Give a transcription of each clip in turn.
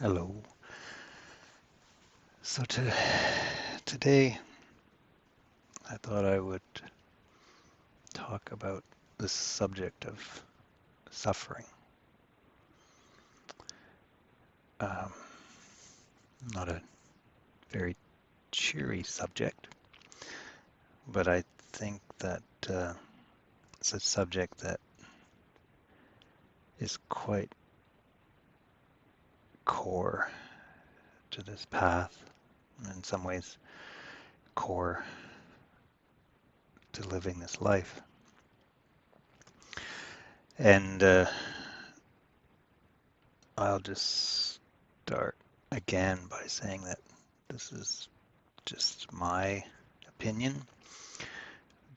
Hello. Today I thought I would talk about the subject of suffering. Um, Not a very cheery subject, but I think that it's a subject that is quite core to this path, and in some ways core to living this life. And I'll just start again by saying that this is just my opinion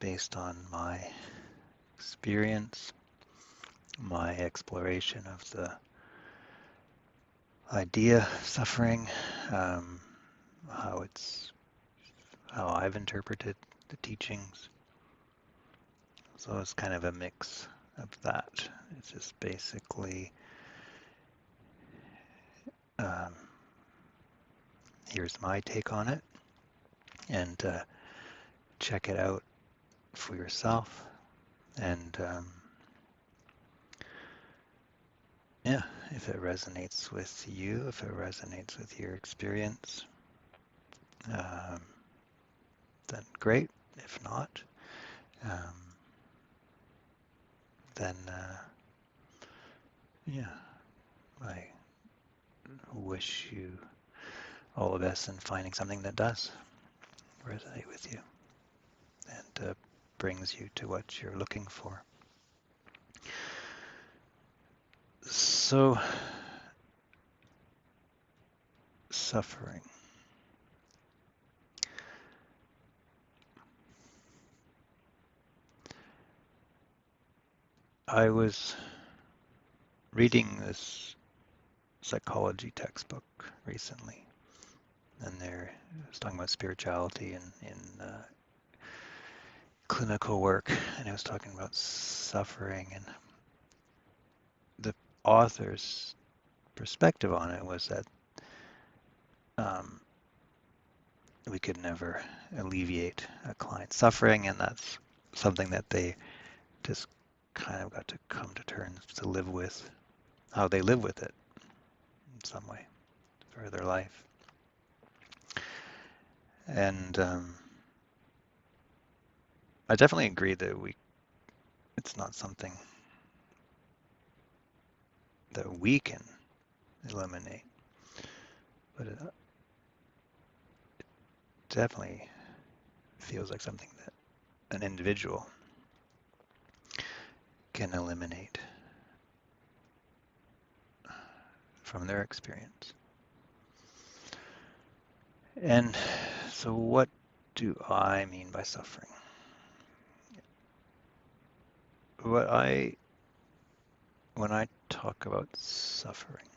based on my experience, my exploration of the idea of suffering, um, how it's how I've interpreted the teachings. So it's kind of a mix of that. It's just basically um, here's my take on it, and check it out for yourself. And yeah, if it resonates with you, if it resonates with your experience, um, then great. If not, um, then yeah, I wish you all the best in finding something that does resonate with you and brings you to what you're looking for. So, suffering. I was reading this psychology textbook recently, and there it was talking about spirituality and in clinical work, and it was talking about suffering, and the author's perspective on it was that um, we could never alleviate a client's suffering, and that's something that they just kind of got to come to terms to live with, how they live with it in some way for their life. And I definitely agree that it's not something that we can eliminate, but it definitely feels like something that an individual can eliminate from their experience. And so what do I mean by suffering? What I When I talk about suffering,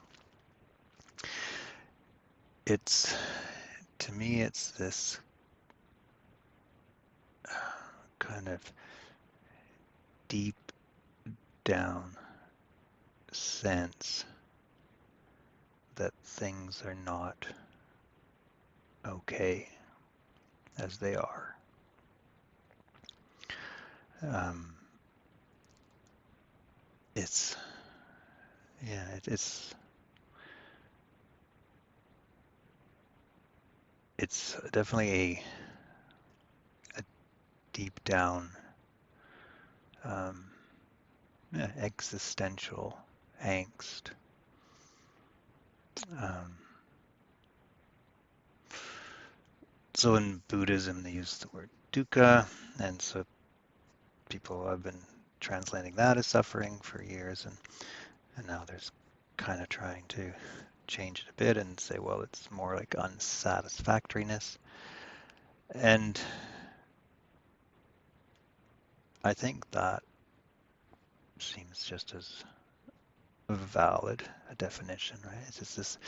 it's to me it's this kind of deep down sense that things are not okay as they are. Um, it's yeah, it's definitely a deep down um, existential angst. Um, so in Buddhism, they use the word dukkha, and so people have been translating that as suffering for years, and now there's kind of trying to change it a bit and say, well, it's more like unsatisfactoriness. And I think that seems just as valid a definition, right? It's just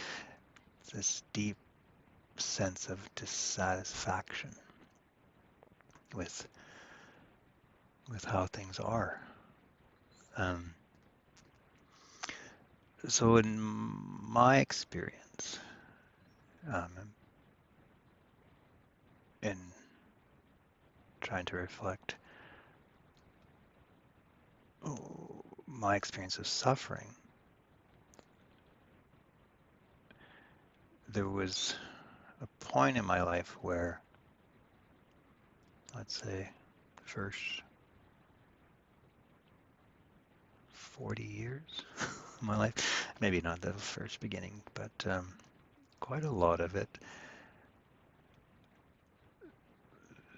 this deep sense of dissatisfaction with how things are. Um, so in my experience, experience in trying to reflect my experience of suffering. There was a point in my life where, let's say, the first 40 years of my life, maybe not the first beginning, but quite a lot of it,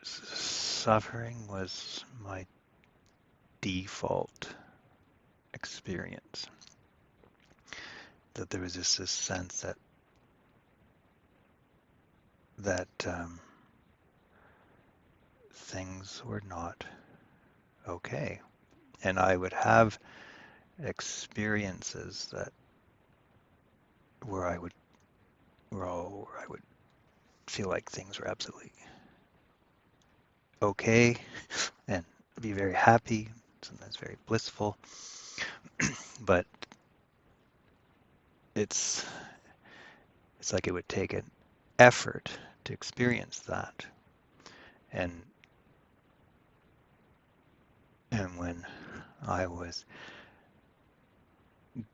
suffering was my default experience. That there was just this sense that things were not okay, and I would have experiences where I would feel like things were absolutely okay and be very happy, sometimes very blissful, but it's like it would take an effort to experience that, and when I was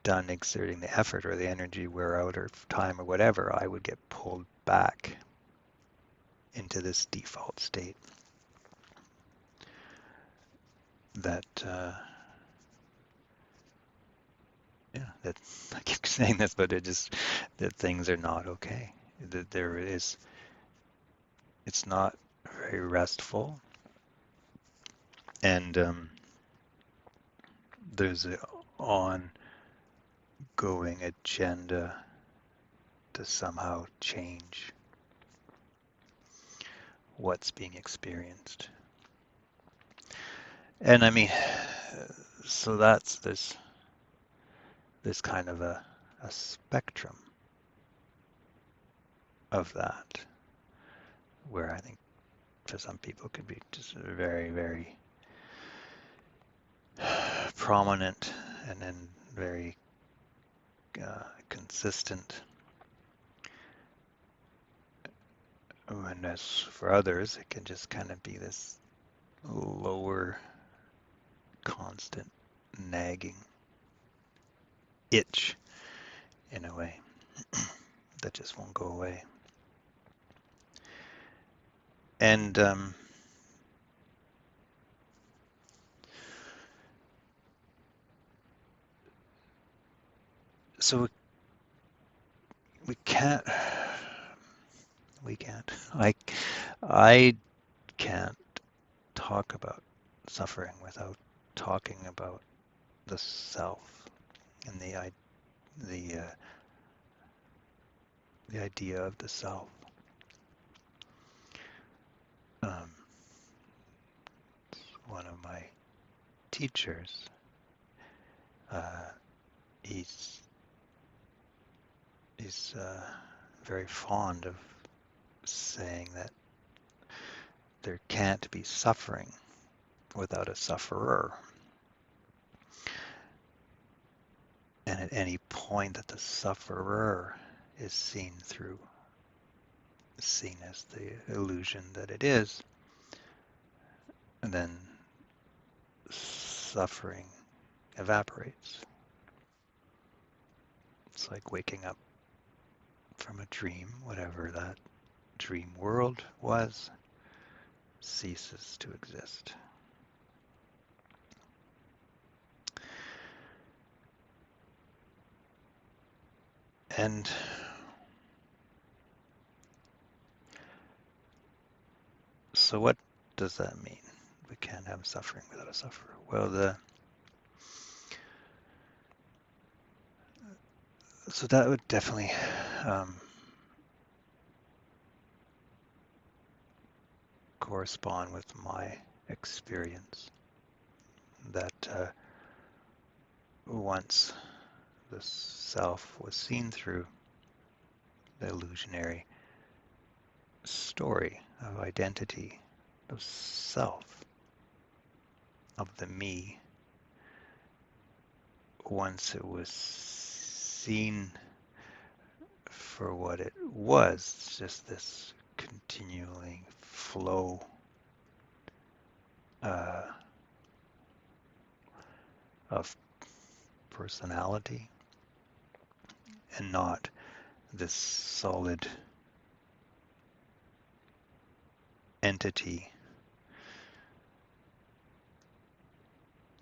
done exerting the effort or the energy wear out or time or whatever, I would get pulled back into this default state that that I keep saying this, but that things are not okay. That it's not very restful, and there's an ongoing agenda to somehow change what's being experienced. And I mean, so that's this kind of a spectrum of that, where I think for some people it could be just very, very prominent and then very consistent. And as for others, it can just kind of be this lower, constant, nagging itch in a way that just won't go away. And so we can't, I can't talk about suffering without talking about the self and the idea of the self. One of my teachers, he's very fond of saying that there can't be suffering without a sufferer. And at any point that the sufferer is seen as the illusion that it is, and then suffering evaporates. It's like waking up from a dream, whatever that dream world was, ceases to exist. And so what does that mean? We can't have suffering without a sufferer. Well, so that would definitely correspond with my experience, that once the self was seen through the illusionary story of identity, of self, of the me, once it was seen for what it was, just this continuing flow uh, of personality, and not this solid entity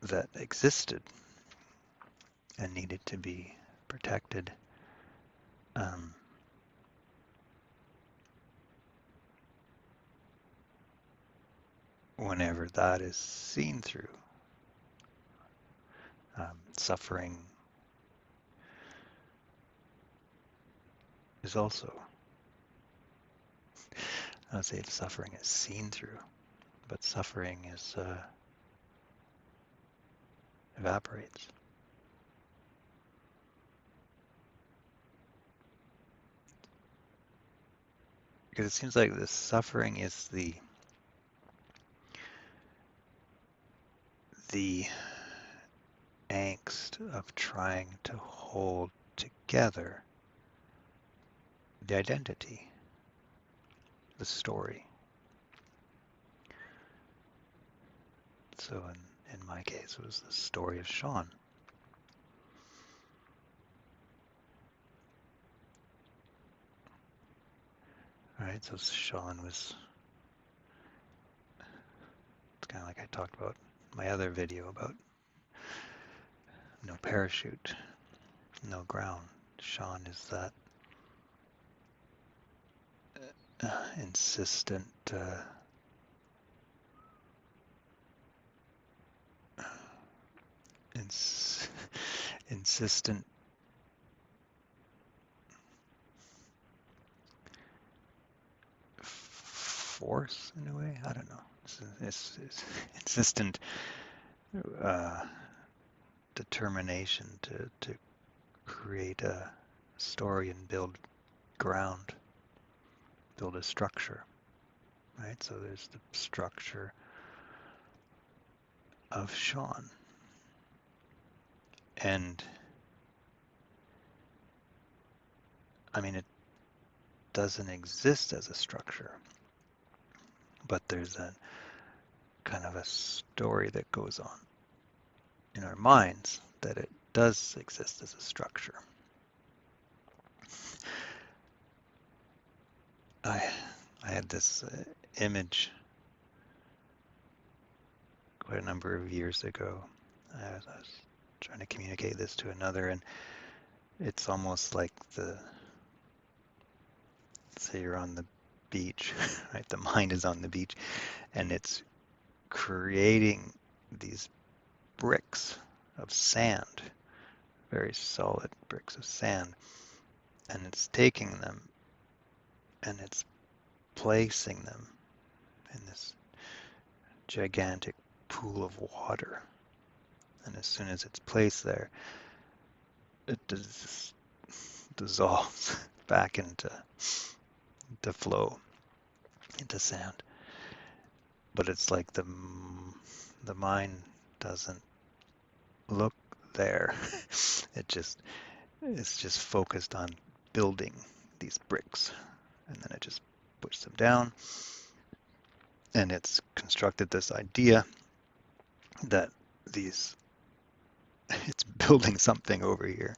that existed and needed to be protected. Um, Whenever that is seen through, suffering is also, I would say suffering is seen through, but suffering is evaporates. Because it seems like this suffering is the angst of trying to hold together the identity, the story. So in my case, it was the story of Sean. All right, so Sean was, it's kind of like I talked about in my other video about no parachute, no ground. Sean is that insistent insistent force in a way. I don't know. It's insistent determination to create a story and build ground, build a structure, right? So there's the structure of Sean. And I mean, it doesn't exist as a structure, but there's a kind of a story that goes on in our minds that it does exist as a structure. I had this image quite a number of years ago. I was trying to communicate this to another, and it's almost like say you're on the beach, right? The mind is on the beach, and it's creating these bricks of sand, very solid bricks of sand, and it's taking them and it's placing them in this gigantic pool of water. And as soon as it's placed there, it dissolves back into flow, into sand. But it's like the mind doesn't look there. It's just focused on building these bricks, and then it just puts them down, and it's constructed this idea that it's building something over here,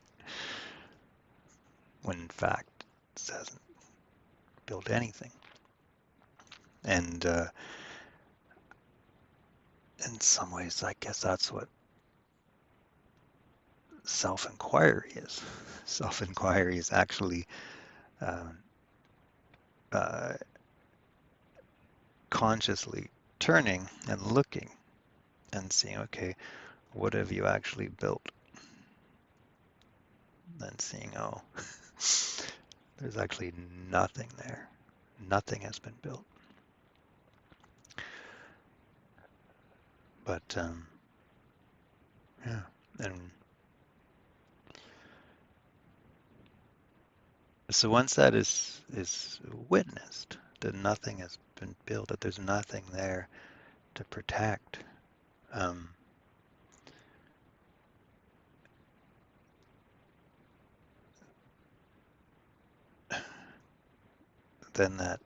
when in fact it hasn't built anything. And in some ways, I guess that's what self-inquiry is. Self-inquiry is actually consciously turning and looking and seeing, okay, what have you actually built? Then seeing, oh, there's actually nothing there. Nothing has been built. But yeah, and so once that is witnessed, that nothing has been built, that there's nothing there to protect, then that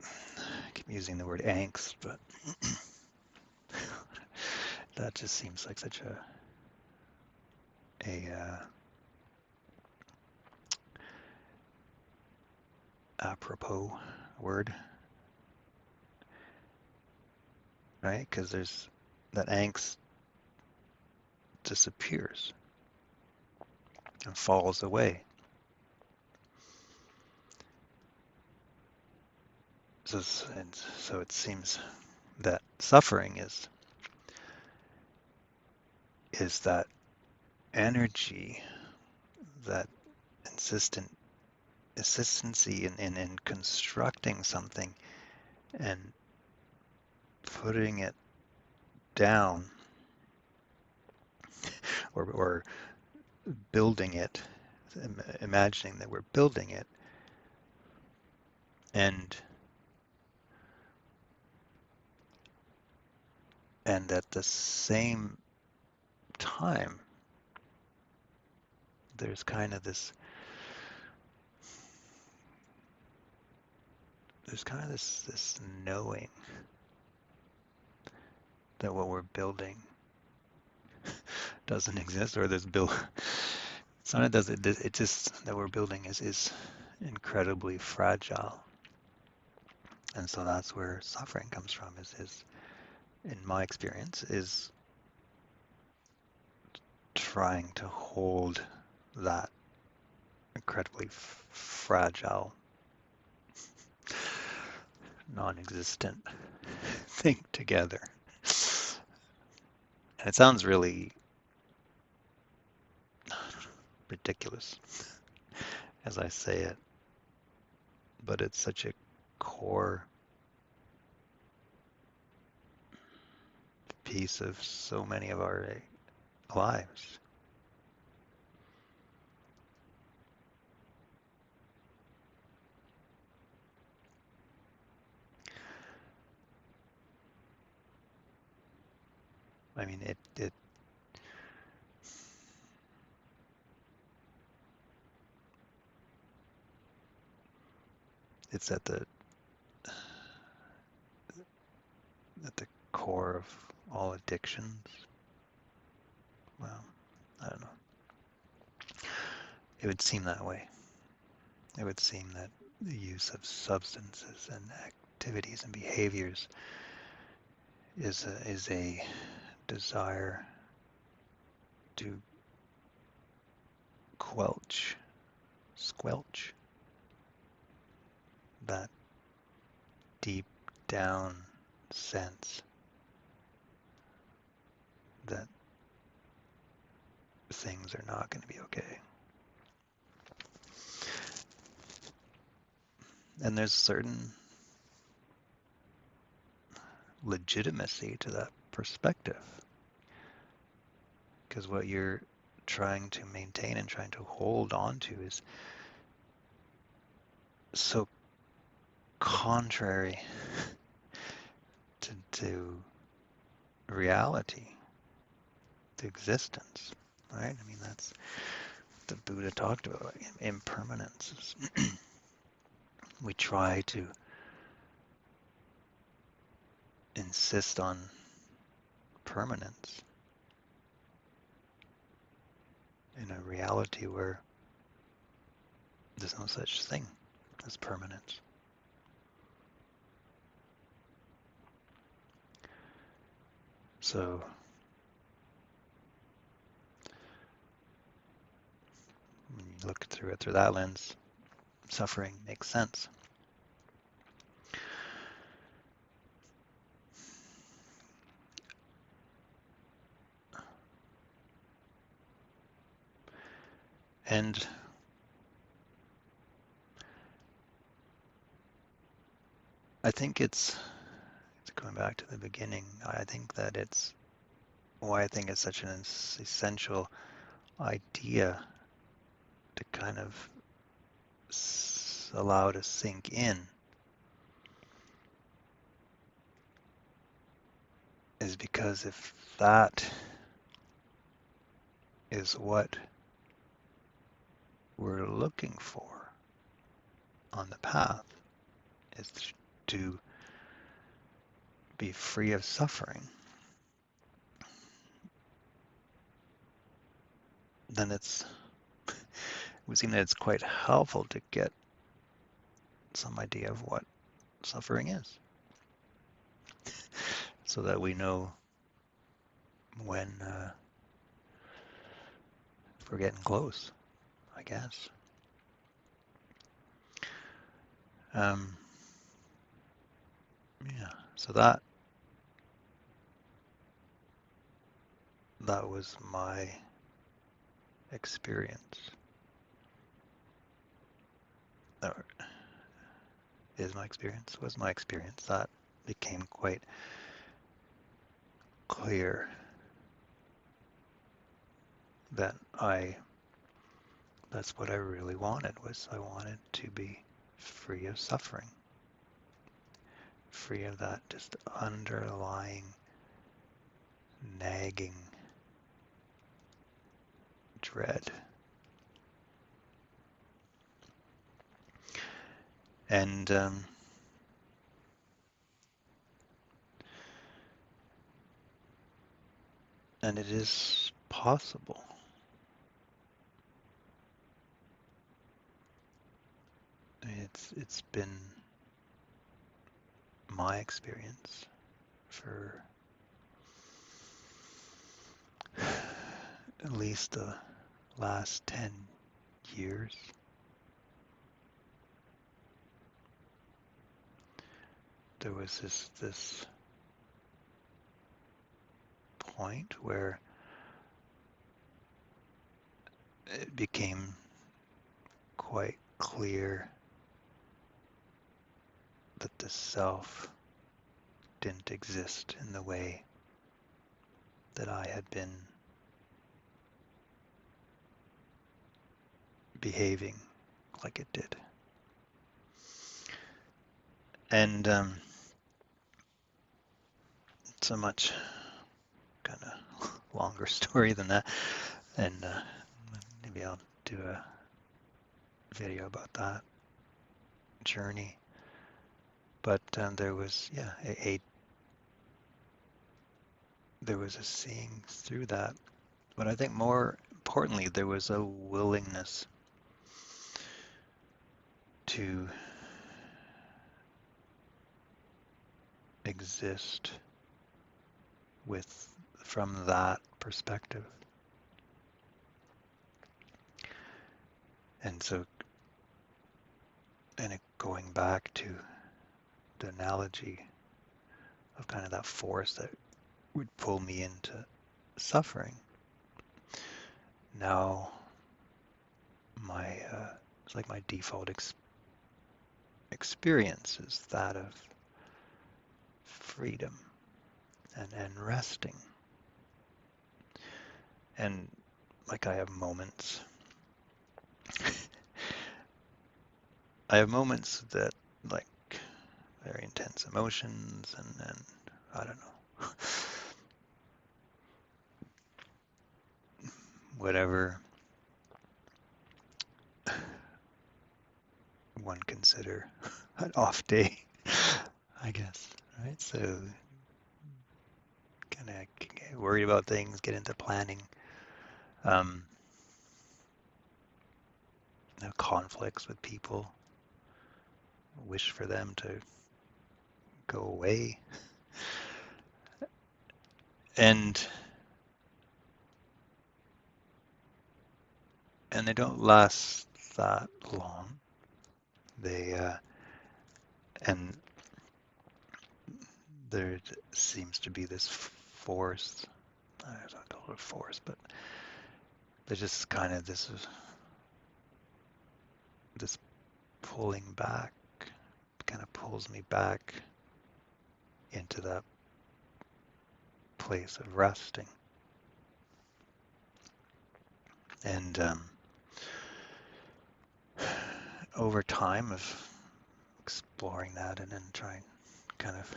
I keep using the word angst, but that just seems like such a apropos word, right? Because there's that angst disappears and falls away. So it seems that suffering is that energy, that insistency in constructing something and putting it down, or building it, imagining that we're building it, and at the same time there's kind of this knowing that what we're building doesn't exist, or it's not, it just that we're building is incredibly fragile. And so that's where suffering comes from, is in my experience, is trying to hold that incredibly fragile, non-existent thing together. And it sounds really ridiculous as I say it, but it's such a core piece of so many of our lives. I mean, it's at the core of all addictions. Well, I don't know. It would seem that way. It would seem that the use of substances and activities and behaviors is a desire to squelch that deep down sense that things are not going to be okay. And there's a certain legitimacy to that perspective, because what you're trying to maintain and trying to hold on to is so contrary to reality, to existence, right? I mean, that's what the Buddha talked about, impermanence. We try to insist on permanence in a reality where there's no such thing as permanence. So when you look through it through that lens, suffering makes sense. And I think it's going back to the beginning. I think that it's why I think it's such an essential idea to kind of allow to sink in, is because if that is what we're looking for on the path is to be free of suffering, then it would seem that it's quite helpful to get some idea of what suffering is, so that we know when we're getting close, I guess. Yeah, so that was my experience, or is my experience, was my experience. That became quite clear that that's what I really wanted, was I wanted to be free of suffering, free of that just underlying nagging dread. And it is possible. I mean, it's been my experience for at least the last 10 years. There was this point where it became quite clear that the self didn't exist in the way that I had been behaving like it did. And it's a much kind of longer story than that. And maybe I'll do a video about that journey. But there was, yeah, there was a seeing through that. But I think more importantly, there was a willingness to exist from that perspective. And so, and going back to the analogy of kind of that force that would pull me into suffering, now it's like my default experience is that of freedom and resting. And like I have moments that, like, very intense emotions, and I don't know, whatever one consider an off day, I guess, right? So kind of get worried about things, get into planning, conflicts with people, wish for them to go away. And they don't last that long. They and there seems to be this force. I don't call it a force, but there's just kind of this pulling back, kind of pulls me back into that place of resting. And over time of exploring that and then trying, kind of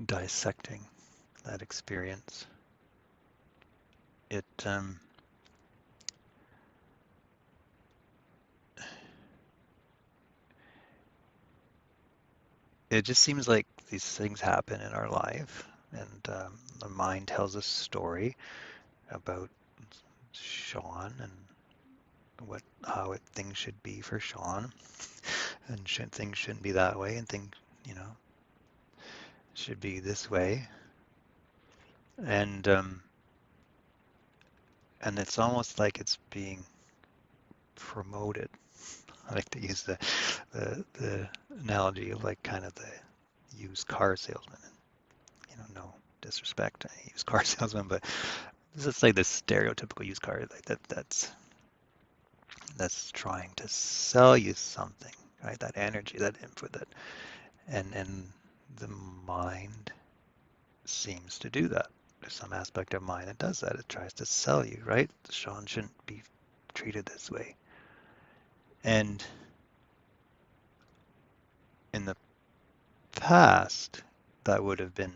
dissecting that experience, it it just seems like these things happen in our life, and the mind tells a story about Sean and how things should be for Sean, and things shouldn't be that way, and things, you know, should be this way, and and it's almost like it's being promoted. I like to use the analogy of like kind of the used car salesman. And, you know, no disrespect to any used car salesman, but this is like the stereotypical used car like that's trying to sell you something, right? That energy, that input, that and the mind seems to do that. There's some aspect of mind that does that. It tries to sell you, right? Sean shouldn't be treated this way. And in the past, that would have been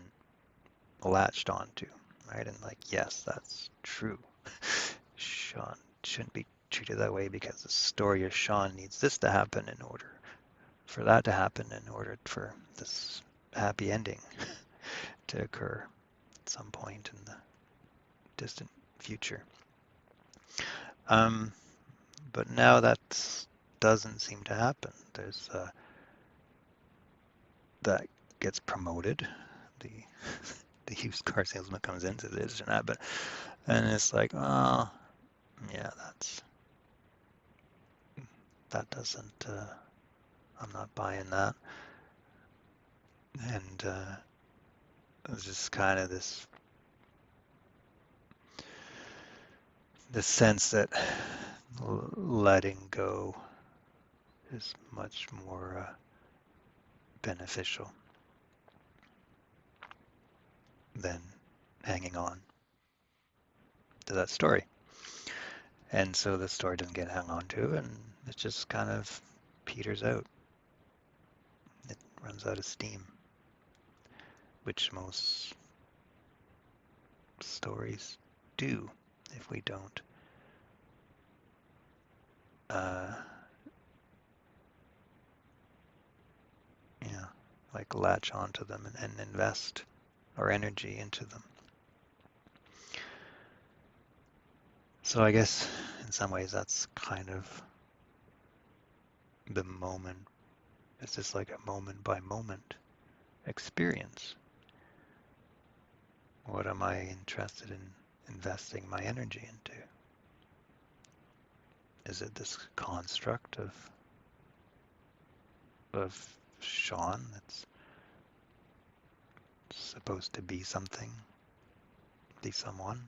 latched onto, right? And like, yes, that's true. Sean shouldn't be treated that way because the story of Sean needs this to happen in order for that to happen in order for this happy ending to occur at some point in the distant future. But now that doesn't seem to happen. There's that gets promoted. The the used car salesman comes into this and that, but and it's like, oh, yeah, that doesn't. I'm not buying that. And it's just kind of this sense that letting go is much more beneficial than hanging on to that story. And so the story doesn't get hung on to, and it just kind of peters out. It runs out of steam, which most stories do if we don't uh, yeah, like latch onto them and invest our energy into them. So I guess in some ways that's kind of the moment. It's just like a moment by moment experience. What am I interested in investing my energy into? Is it this construct of Sean that's supposed to be something, be someone?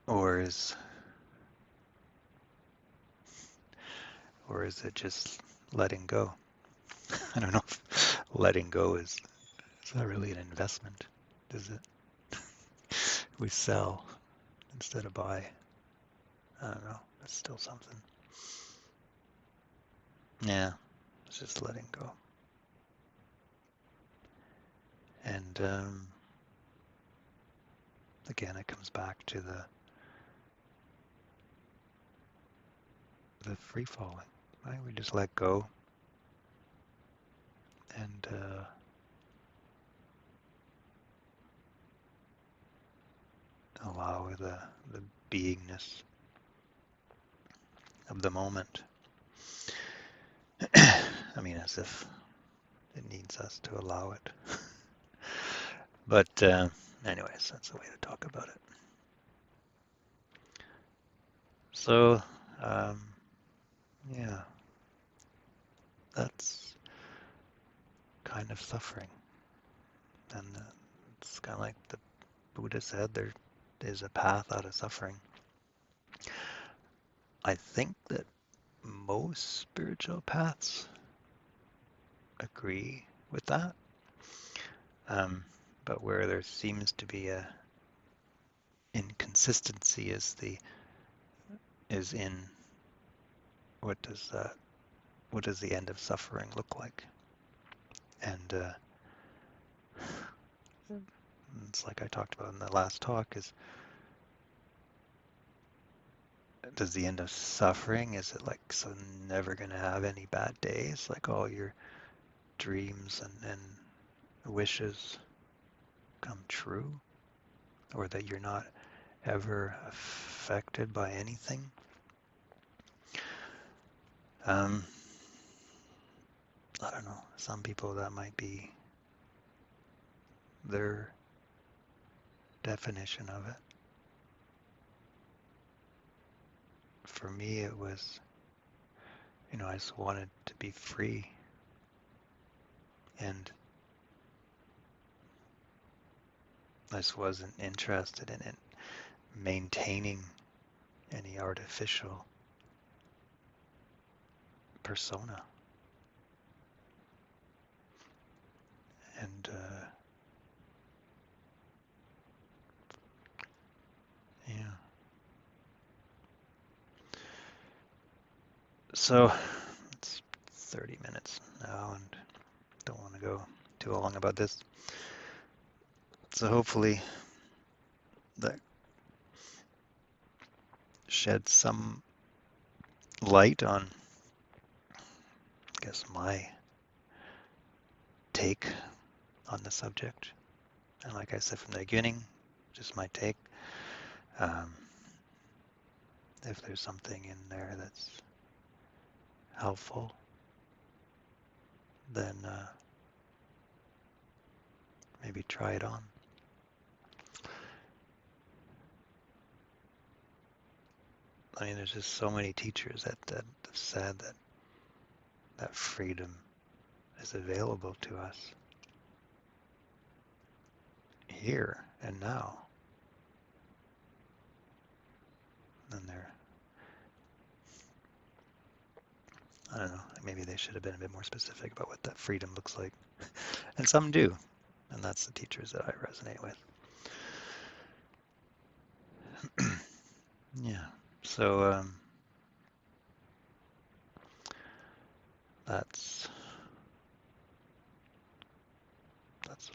Or is it just letting go? I don't know if letting go is not really an investment, is it? We sell instead of buy. I don't know. That's still something. Yeah, it's just letting go. And again, it comes back to the free falling, right? We just let go and allow the beingness of the moment. I mean, as if it needs us to allow it. But anyways, that's the way to talk about it. So, yeah, that's kind of suffering. And it's kind of like the Buddha said, there is a path out of suffering. I think that most spiritual paths agree with that. But where there seems to be a inconsistency is in what does the end of suffering look like? And it's like I talked about in the last talk, is does the end of suffering, is it like so never going to have any bad days? Like all your dreams and wishes come true? Or that you're not ever affected by anything? Um, I don't know. Some people that might be their definition of it. For me, it was, I just wanted to be free, and I just wasn't interested in it maintaining any artificial persona. And yeah, so it's 30 minutes now, and don't want to go too long about this. So hopefully that sheds some light on, I guess, my take on the subject. And like I said from the beginning, just my take. Um, if there's something in there that's helpful, then maybe try it on. I mean, there's just so many teachers that have said that freedom is available to us here and now. And I don't know, maybe they should have been a bit more specific about what that freedom looks like. And some do, and that's the teachers that I resonate with. Yeah, so that's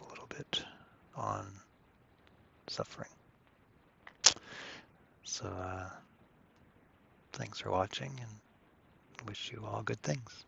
a little bit on suffering. So thanks for watching, and wish you all good things.